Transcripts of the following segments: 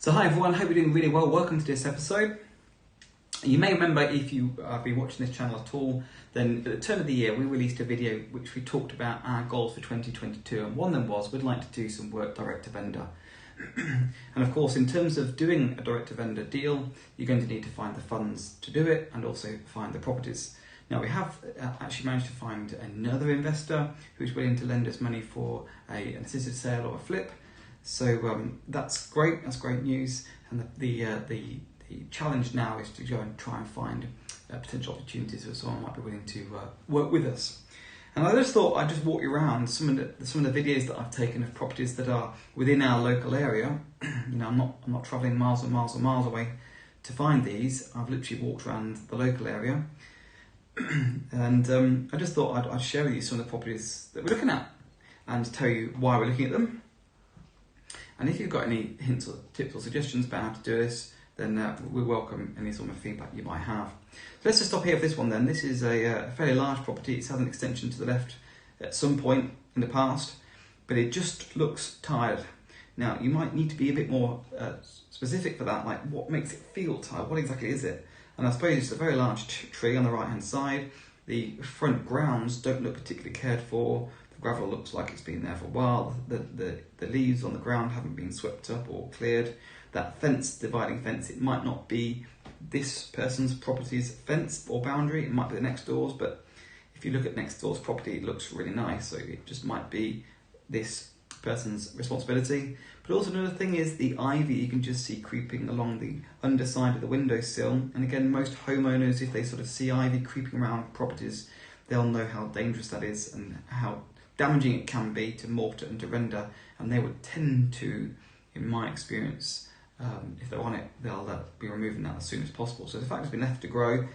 So hi everyone, hope you're doing really well. Welcome to this episode. You may remember, if you have been watching this channel at all, then at the turn of the year we released a video which we talked about our goals for 2022, and one of them was we'd like to do some work direct to vendor. And of course, in terms of doing a direct to vendor deal, you're going to need to find the funds to do it and also find the properties. Now we have actually managed to find another investor who's willing to lend us money for an assisted sale or a flip. So that's great news, and the challenge now is to go and try and find potential opportunities where someone might be willing to work with us. And I just thought I'd just walk you around some of the videos that I've taken of properties that are within our local area. You know, I'm not travelling miles and miles and miles away to find these. I've literally walked around the local area, and I just thought I'd share with you some of the properties that we're looking at and tell you why we're looking at them. And if you've got any hints or tips or suggestions about how to do this, then we welcome any sort of feedback you might have. So let's just stop here for this one then. This is a fairly large property. It's had an extension to the left at some point in the past, but it just looks tired. Now, you might need to be a bit more specific for that, like what makes it feel tired? What exactly is it? And I suppose it's a very large tree on the right-hand side. The front grounds don't look particularly cared for. Gravel looks like it's been there for a while. The leaves on the ground haven't been swept up or cleared. That fence, dividing fence, it might not be this person's property's fence or boundary. It might be the next door's, but if you look at next door's property, it looks really nice. So it just might be this person's responsibility. But also another thing is the ivy you can just see creeping along the underside of the windowsill. And again, most homeowners, if they sort of see ivy creeping around properties, they'll know how dangerous that is and how damaging it can be to mortar and to render, and they would tend to, in my experience, if they're on it, they'll be removing that as soon as possible. So the fact it's been left to grow.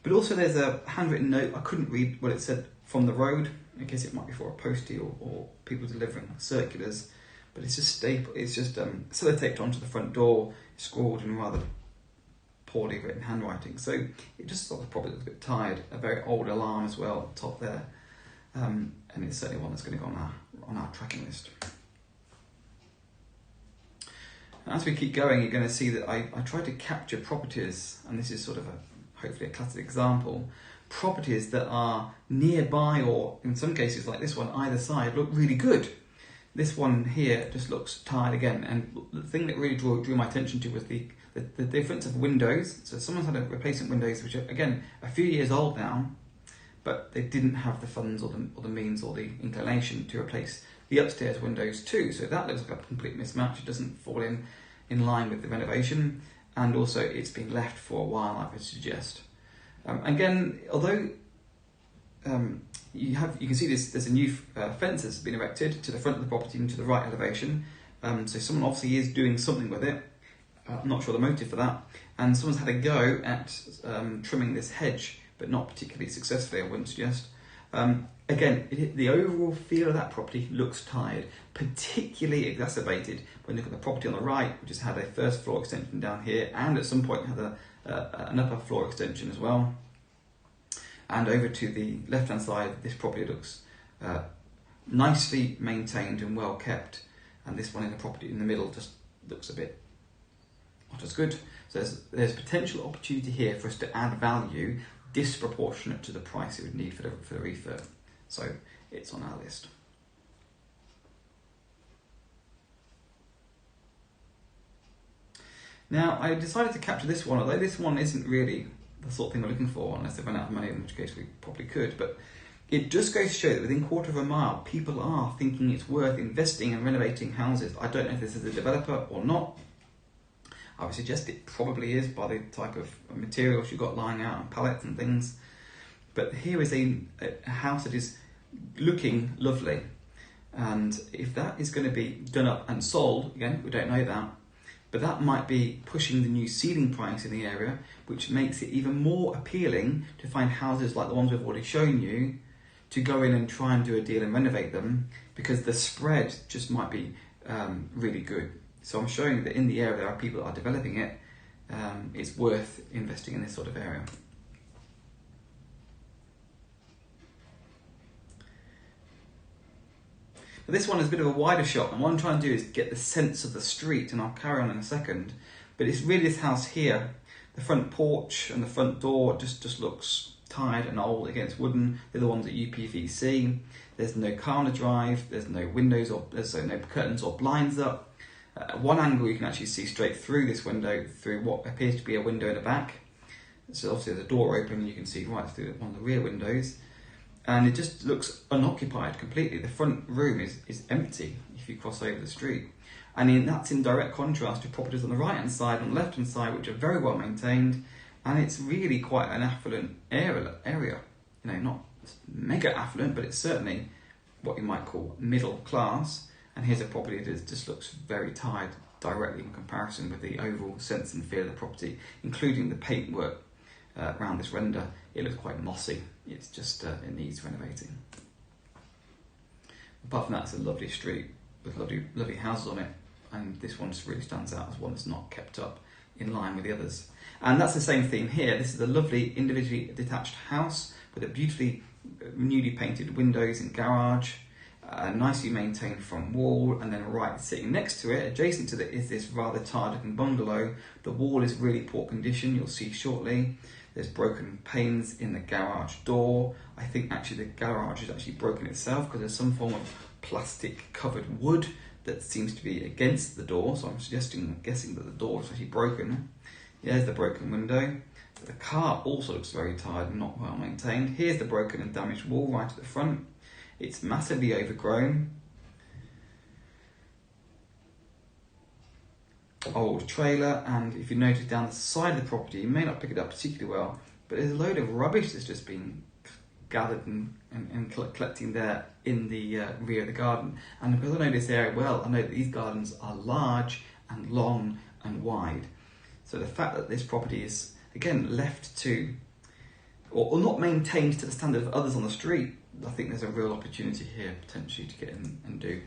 But also there's a handwritten note. I couldn't read what it said from the road. I guess it might be for a postie or people delivering circulars, but it's just sellotaped onto the front door, scrawled in rather poorly written handwriting. So it just sort of probably looks a bit tired. A very old alarm as well at the top there. And it's certainly one that's going to go on our tracking list. And as we keep going, you're going to see that I try to capture properties, and this is sort of hopefully a classic example, properties that are nearby, or in some cases like this one, either side, look really good. This one here just looks tired again, and the thing that really drew my attention to was the difference of windows. So someone's had a replacement windows, which are, again, a few years old now, but they didn't have the funds or the means or the inclination to replace the upstairs windows too. So that looks like a complete mismatch. It doesn't fall in line with the renovation, and also it's been left for a while, I would suggest. Again, although you can see there's a new fence that's been erected to the front of the property and to the right elevation. So someone obviously is doing something with it. I'm not sure the motive for that. And someone's had a go at trimming this hedge, but not particularly successfully, I wouldn't suggest. Again, the overall feel of that property looks tired, particularly exacerbated when you look at the property on the right, which has had a first floor extension down here, and at some point had an upper floor extension as well. And over to the left-hand side, this property looks nicely maintained and well kept, and this one in the property in the middle just looks a bit not as good. So there's potential opportunity here for us to add value disproportionate to the price it would need for the refurb. So it's on our list. Now I decided to capture this one, although this one isn't really the sort of thing we're looking for, unless they run out of money, in which case we probably could, but it just goes to show that within a quarter of a mile, people are thinking it's worth investing and renovating houses. I don't know if this is a developer or not. I would suggest it probably is by the type of materials you've got lying out on pallets and things. But here is a house that is looking lovely. And if that is going to be done up and sold, again, we don't know that, but that might be pushing the new ceiling price in the area, which makes it even more appealing to find houses like the ones we've already shown you, to go in and try and do a deal and renovate them, because the spread just might be really good. So I'm showing that in the area there are people that are developing it. It's worth investing in this sort of area. But this one is a bit of a wider shot, and what I'm trying to do is get the sense of the street, and I'll carry on in a second. But it's really this house here. The front porch and the front door just looks tired and old. Again, it's wooden. They're the ones at UPVC. There's no car on the drive. There's no windows or there's no curtains or blinds up. At one angle, you can actually see straight through this window, through what appears to be a window in the back. So obviously there's a door open, and you can see right through one of the rear windows. And it just looks unoccupied completely. The front room is empty if you cross over the street. And that's in direct contrast to properties on the right-hand side and the left-hand side, which are very well maintained. And it's really quite an affluent area. You know, not mega affluent, but it's certainly what you might call middle class. And here's a property that just looks very tired directly in comparison with the overall sense and feel of the property, including the paintwork around this render. It looks quite mossy. It's just, it needs renovating. Apart from that, it's a lovely street with lovely houses on it. And this one just really stands out as one that's not kept up in line with the others. And that's the same theme here. This is a lovely individually detached house with a beautifully newly painted windows and garage, a nicely maintained front wall, and then right sitting next to it, adjacent to it, is this rather tired-looking bungalow. The wall is really poor condition, you'll see shortly. There's broken panes in the garage door. I think actually the garage is actually broken itself because there's some form of plastic covered wood that seems to be against the door, so I'm guessing that the door is actually broken. Here's the broken window. The car also looks very tired and not well maintained. Here's the broken and damaged wall right at the front. It's massively overgrown. Old trailer, and if you notice down the side of the property, you may not pick it up particularly well, but there's a load of rubbish that's just been gathered and collecting there in the rear of the garden. And because I know this area well, I know that these gardens are large and long and wide. So the fact that this property is, again, left to, or not maintained to the standard of others on the street, I think there's a real opportunity here potentially to get in and do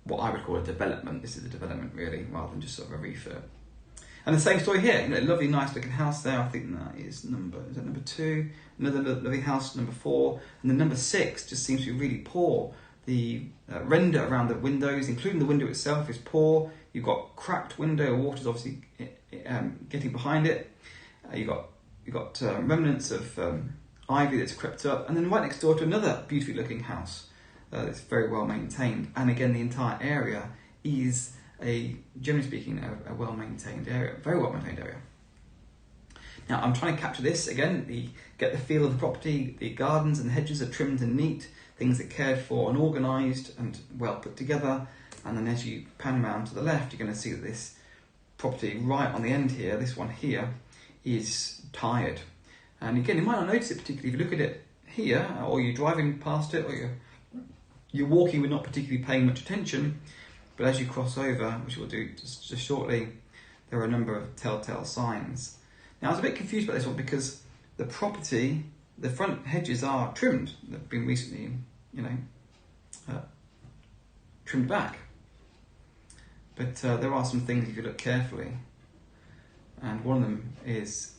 what I would call a development. This is a development really, rather than just sort of a refurb. And the same story here, you know, lovely nice looking house there. I think that is number 2? Another lovely house, number 4. And then number 6 just seems to be really poor. The render around the windows, including the window itself, is poor. You've got cracked window, water's obviously getting behind it. You've got remnants of ivy that's crept up. And then right next door to another beautifully looking house that's very well maintained. And again, the entire area is generally speaking, a well-maintained area, very well-maintained area. Now, I'm trying to capture this again, get the feel of the property. The gardens and hedges are trimmed and neat, things are cared for and organised and well put together. And then as you pan around to the left, you're going to see that this property right on the end here, this one here, is tired. And again, you might not notice it particularly if you look at it here, or you're driving past it, or you're walking with not particularly paying much attention. But as you cross over, which we'll do just shortly, there are a number of telltale signs. Now, I was a bit confused about this one because the property, the front hedges are trimmed. They've been recently, trimmed back. But there are some things if you look carefully. And one of them is,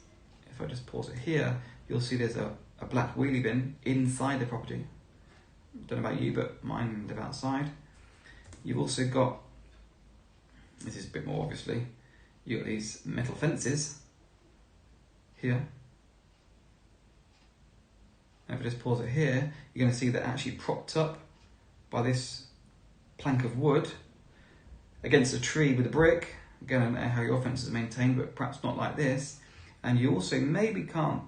if I just pause it here, you'll see there's a black wheelie bin inside the property. Don't know about you, but mine live outside. You've also got, this is a bit more obviously, you've got these metal fences here. And if I just pause it here, you're going to see they're actually propped up by this plank of wood against a tree with a brick. Again, I don't know how your fences are maintained, but perhaps not like this. And you also maybe you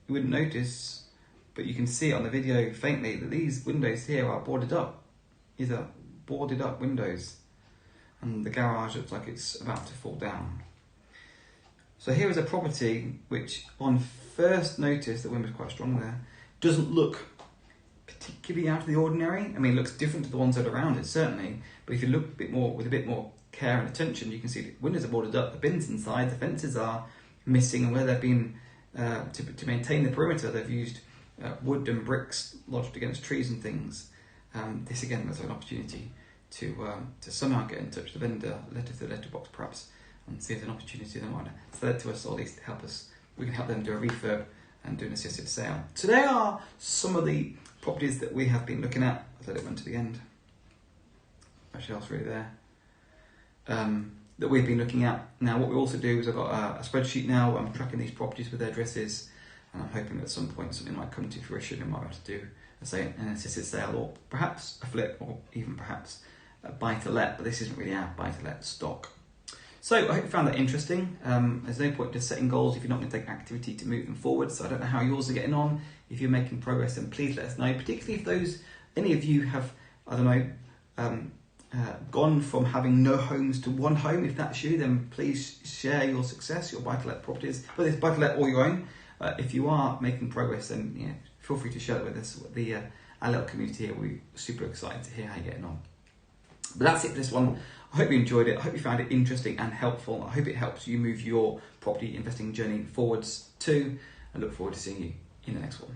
wouldn't notice, but you can see on the video faintly that these windows here are boarded up. These are boarded up windows, and the garage looks like it's about to fall down. So here is a property which on first notice, the wind was quite strong there, doesn't look particularly out of the ordinary. I mean, it looks different to the ones that are around it, certainly, but if you look with a bit more care and attention, you can see the windows are boarded up, the bins inside, the fences are missing, and where they've been, to maintain the perimeter, they've used wood and bricks lodged against trees and things. This again was an opportunity to somehow get in touch with the vendor, letter to the letterbox perhaps, and see if there's an opportunity they might sell it to us, or at least help us. We can help them do a refurb and do an assisted sale. So there are some of the properties that we have been looking at. I'll let it run to the end. much else really there that we've been looking at. Now what we also do is I've got a spreadsheet now. I'm tracking these properties with their addresses, and I'm hoping that at some point something might come to fruition and might have to do, say, an assisted sale, or perhaps a flip, or even perhaps a buy-to-let, but this isn't really our buy-to-let stock. So I hope you found that interesting. There's no point just setting goals if you're not going to take activity to move them forward. So I don't know how yours are getting on. If you're making progress, then please let us know, particularly if any of you have, I don't know, gone from having no homes to one home. If that's you, then please share your success, your buy-to-let properties, whether it's buy-to-let or your own. If you are making progress, then feel free to share it with us. Our little community here, we're super excited to hear how you're getting on. But that's it for this one. I hope you enjoyed it. I hope you found it interesting and helpful. I hope it helps you move your property investing journey forwards too. I look forward to seeing you in the next one.